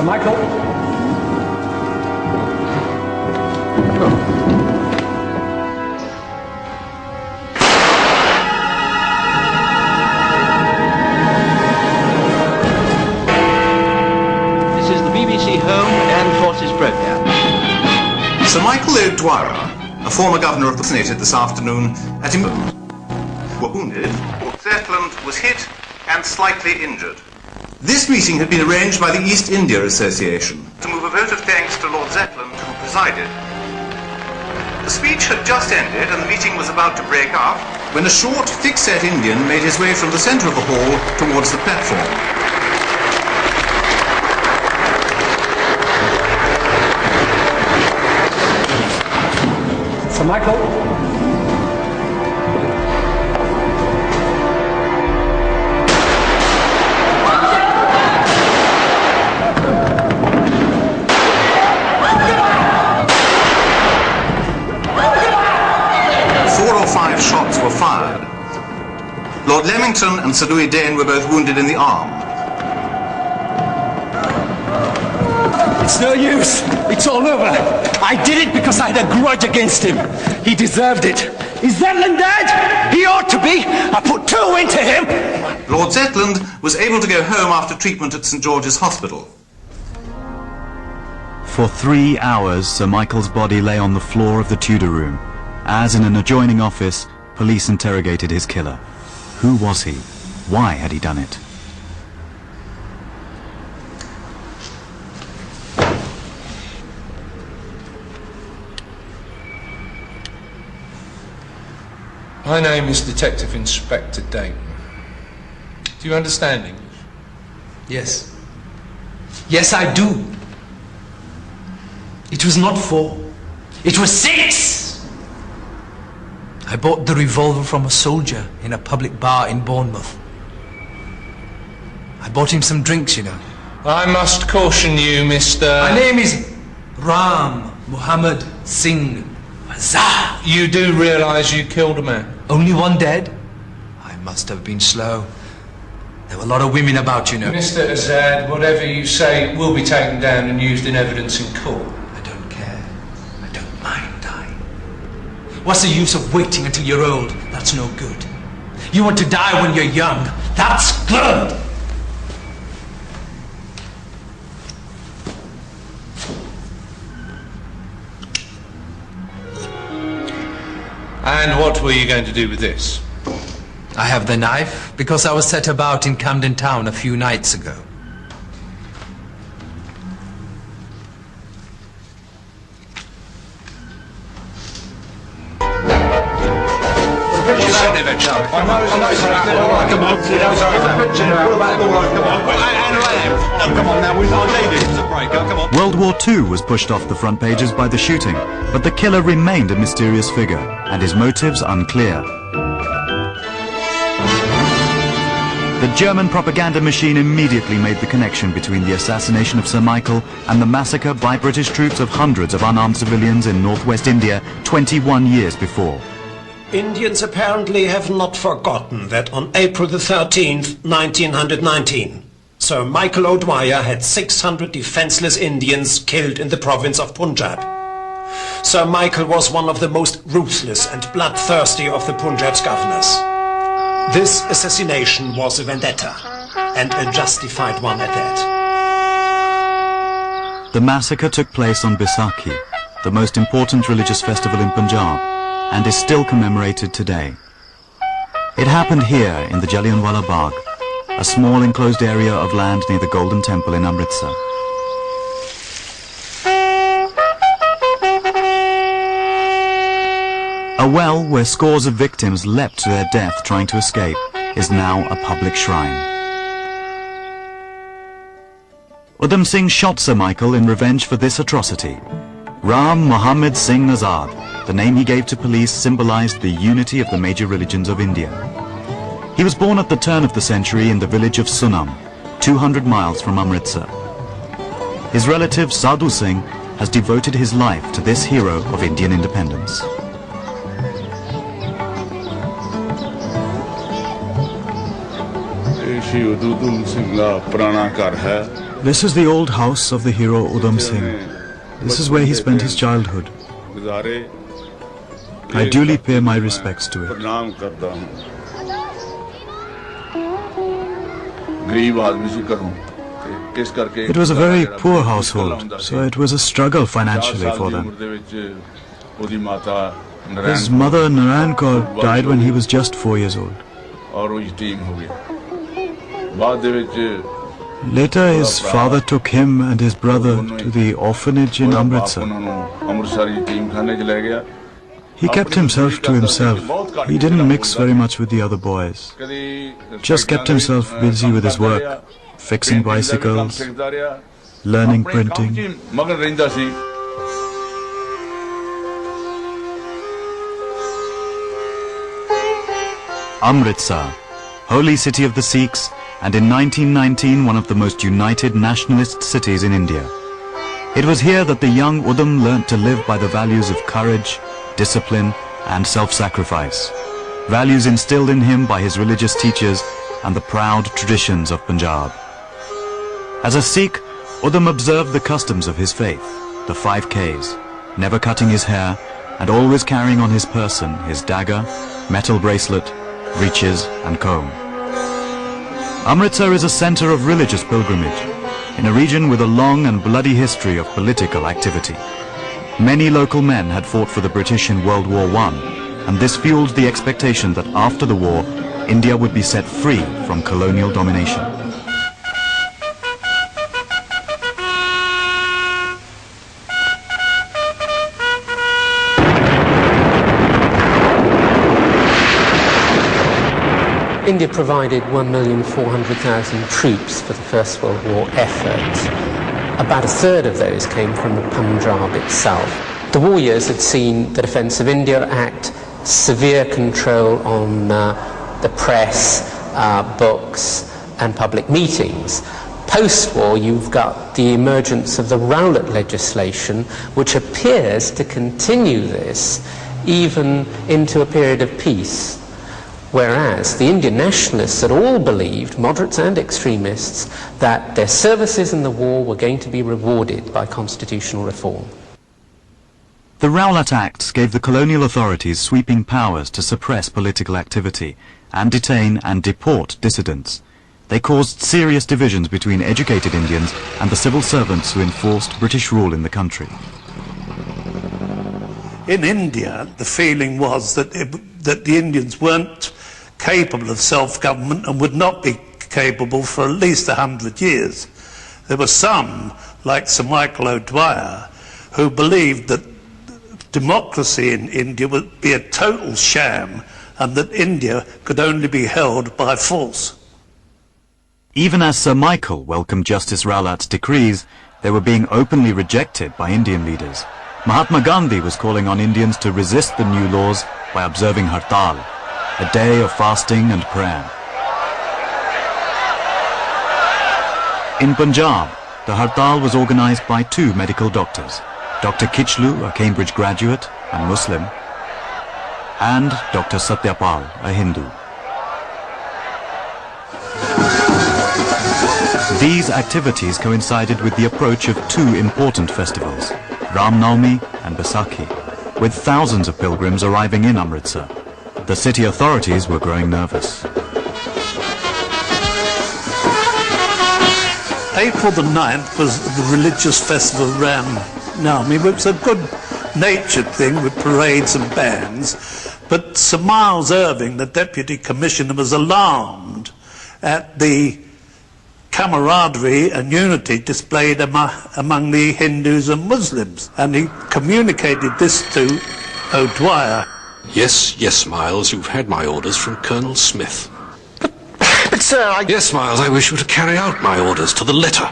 Sir Michael. This is the BBC Home and Forces programme. Sir Michael O'Dwyer, a former governor of the Senate this afternoon at Kamboj, were wounded. Lord Zetland was hit and slightly injured. This meeting had been arranged by the East India Association to move a vote of thanks to Lord Zetland, who presided. The speech had just ended and the meeting was about to break up when a short, thick-set Indian made his way from the centre of the hall towards the platform. Sir Michael. 4 or 5 shots were fired. Lord Leamington and Sir Louis Dane were both wounded in the arm. It's no use. It's all over. I did it because I had a grudge against him. He deserved it. Is Zetland dead? He ought to be. I put 2 into him. Lord Zetland was able to go home after treatment at St George's Hospital. For 3 hours, Sir Michael's body lay on the floor of the Tudor room, as in an adjoining office, police interrogated his killer. Who was he? Why had he done it? My name is Detective Inspector Dayton. Do you understand English? Yes. Yes, I do. It was not 4. It was 6! I bought the revolver from a soldier in a public bar in Bournemouth. I bought him some drinks, you know. I must caution you, Mr. My name is Ram Muhammad Singh. Huzzah! You do realise you killed a man? Only 1 dead? I must have been slow. There were a lot of women about, you know. Mr. Azad, whatever you say will be taken down and used in evidence in court. I don't care. I don't mind dying. What's the use of waiting until you're old? That's no good. You want to die when you're young. That's good! And what were you going to do with this? I have the knife because I was set about in Camden Town a few nights ago. World War II was pushed off the front pages by the shooting, but the killer remained a mysterious figure, and his motives unclear. The German propaganda machine immediately made the connection between the assassination of Sir Michael and the massacre by British troops of hundreds of unarmed civilians in northwest India 21 years before. Indians apparently have not forgotten that on April the 13th, 1919, Sir Michael O'Dwyer had 600 defenseless Indians killed in the province of Punjab. Sir Michael was one of the most ruthless and bloodthirsty of the Punjab's governors. This assassination was a vendetta, and a justified one at that. The massacre took place on Baisakhi, the most important religious festival in Punjab, and is still commemorated today. It happened here in the Jallianwala Bagh, a small enclosed area of land near the Golden Temple in Amritsar. A well where scores of victims leapt to their death trying to escape is now a public shrine. Udham Singh shot Sir Michael in revenge for this atrocity. Ram Muhammad Singh Azad, the name he gave to police, symbolized the unity of the major religions of India. He was born at the turn of the century in the village of Sunam, 200 miles from Amritsar. His relative Sadhu Singh has devoted his life to this hero of Indian independence. Udham Singh ਦਾ ਪੁਰਾਣਾ ਘਰ ਹੈ This is the old house of the hero Udham Singh. This is where he spent his childhood. I duly pay my respects to it. It was a very poor household, so it was a struggle financially for them. His mother, Narayan Kaur, died when he was just 4 years old. Later, his father took him and his brother to the orphanage in Amritsar. He kept himself to himself. He didn't mix very much with the other boys. Just kept himself busy with his work, fixing bicycles, learning printing. Amritsar, holy city of the Sikhs, and in 1919 one of the most united nationalist cities in India. It was here that the young Udham learnt to live by the values of courage, discipline and self-sacrifice, values instilled in him by his religious teachers and the proud traditions of Punjab. As a Sikh, Udham observed the customs of his faith, the 5 Ks, never cutting his hair and always carrying on his person his dagger, metal bracelet, breeches and comb. Amritsar is a centre of religious pilgrimage, in a region with a long and bloody history of political activity. Many local men had fought for the British in World War I, and this fueled the expectation that after the war, India would be set free from colonial domination. India provided 1,400,000 troops for the First World War effort. About a third of those came from the Punjab itself. The war years had seen the Defence of India Act, severe control on the press, books and public meetings. Post-war, you've got the emergence of the Rowlatt legislation, which appears to continue this even into a period of peace. Whereas the Indian nationalists had all believed, moderates and extremists, that their services in the war were going to be rewarded by constitutional reform. The Rowlatt Acts gave the colonial authorities sweeping powers to suppress political activity and detain and deport dissidents. They caused serious divisions between educated Indians and the civil servants who enforced British rule in the country. In India, the feeling was that the Indians weren't capable of self-government and would not be capable for at least 100 years. There were some, like Sir Michael O'Dwyer, who believed that democracy in India would be a total sham and that India could only be held by force. Even as Sir Michael welcomed Justice Rowlatt's decrees, they were being openly rejected by Indian leaders. Mahatma Gandhi was calling on Indians to resist the new laws by observing Hartal, a day of fasting and prayer. In Punjab, the Hartal was organised by 2 medical doctors, Dr. Kichlu, a Cambridge graduate and Muslim, and Dr. Satyapal, a Hindu. These activities coincided with the approach of 2 important festivals, Ram Navami and Baisakhi, with thousands of pilgrims arriving in Amritsar. The city authorities were growing nervous. April the 9th was the religious festival Ram Navami, which was a good-natured thing with parades and bands, but Sir Miles Irving, the Deputy Commissioner, was alarmed at the camaraderie and unity displayed among the Hindus and Muslims, and he communicated this to O'Dwyer. Yes, Miles, you've had my orders from Colonel Smith. But sir, Yes, Miles, I wish you to carry out my orders to the letter.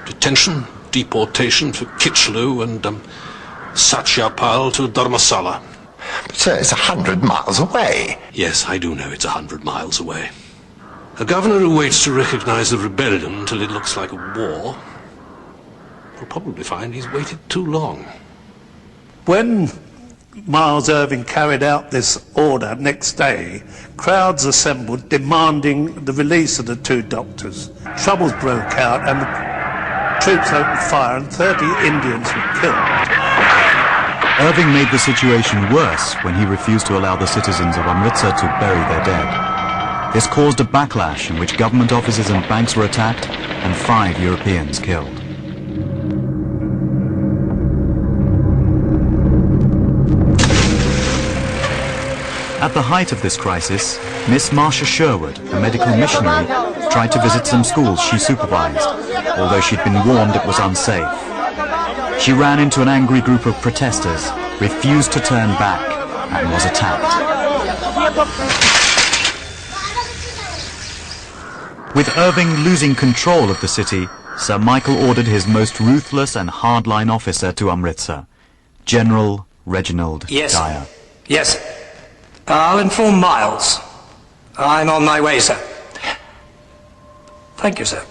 Detention, deportation for Kichlu and Satyapal to Dharmasala. But sir, it's 100 miles away. Yes, I do know it's 100 miles away. A governor who waits to recognize the rebellion until it looks like a war will probably find he's waited too long. When Miles Irving carried out this order next day, crowds assembled demanding the release of the 2 doctors. Troubles broke out and troops opened fire and 30 Indians were killed. Irving made the situation worse when he refused to allow the citizens of Amritsar to bury their dead. This caused a backlash in which government offices and banks were attacked and 5 Europeans killed. At the height of this crisis, Miss Marsha Sherwood, a medical missionary, tried to visit some schools she supervised, although she'd been warned it was unsafe. She ran into an angry group of protesters, refused to turn back, and was attacked. With Irving losing control of the city, Sir Michael ordered his most ruthless and hardline officer to Amritsar, General Reginald Dyer. Yes. I'll inform Miles. I'm on my way, sir. Thank you, sir.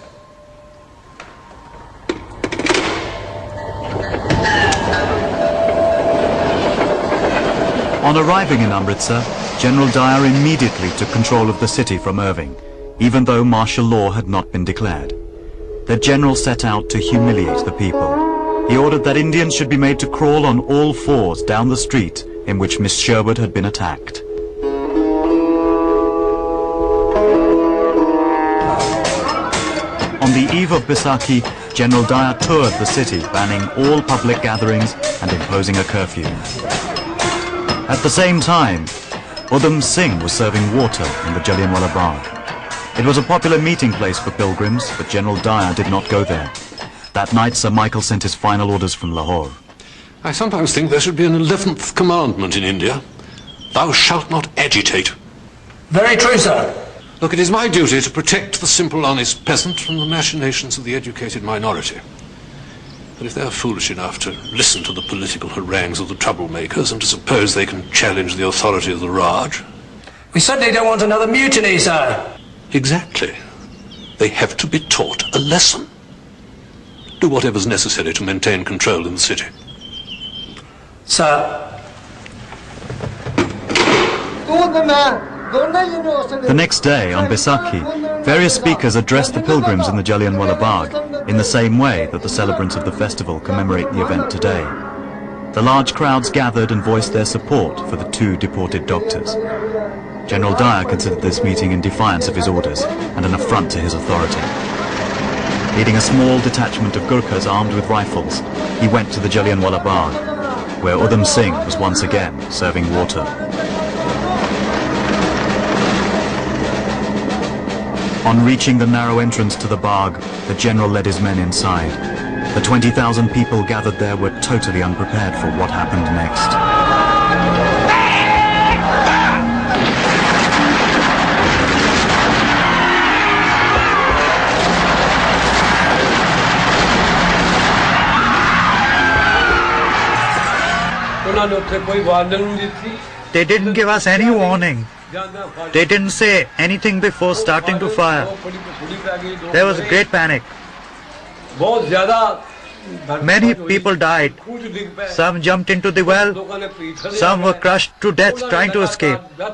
On arriving in Amritsar, General Dyer immediately took control of the city from Irving, even though martial law had not been declared. The general set out to humiliate the people. He ordered that Indians should be made to crawl on all fours down the street in which Miss Sherwood had been attacked. On the eve of Baisakhi, General Dyer toured the city, banning all public gatherings and imposing a curfew. At the same time, Udham Singh was serving water in the Jallianwala Bagh. It was a popular meeting place for pilgrims, but General Dyer did not go there. That night, Sir Michael sent his final orders from Lahore. I sometimes think there should be an 11th commandment in India. Thou shalt not agitate. Very true, sir. Look, it is my duty to protect the simple, honest peasant from the machinations of the educated minority. But if they're foolish enough to listen to the political harangues of the troublemakers and to suppose they can challenge the authority of the Raj... We certainly don't want another mutiny, sir. Exactly. They have to be taught a lesson. Do whatever's necessary to maintain control in the city. Sir. The next day, on Baisakhi, various speakers addressed the pilgrims in the Jallianwala Bagh in the same way that the celebrants of the festival commemorate the event today. The large crowds gathered and voiced their support for the 2 deported doctors. General Dyer considered this meeting in defiance of his orders and an affront to his authority. Leading a small detachment of Gurkhas armed with rifles, he went to the Jallianwala Bagh, where Udham Singh was once again serving water. On reaching the narrow entrance to the Bagh, the general led his men inside. The 20,000 people gathered there were totally unprepared for what happened next. They didn't give us any warning. They didn't say anything before starting to fire. There was a great panic. Many people died. Some jumped into the well. Some were crushed to death trying to escape.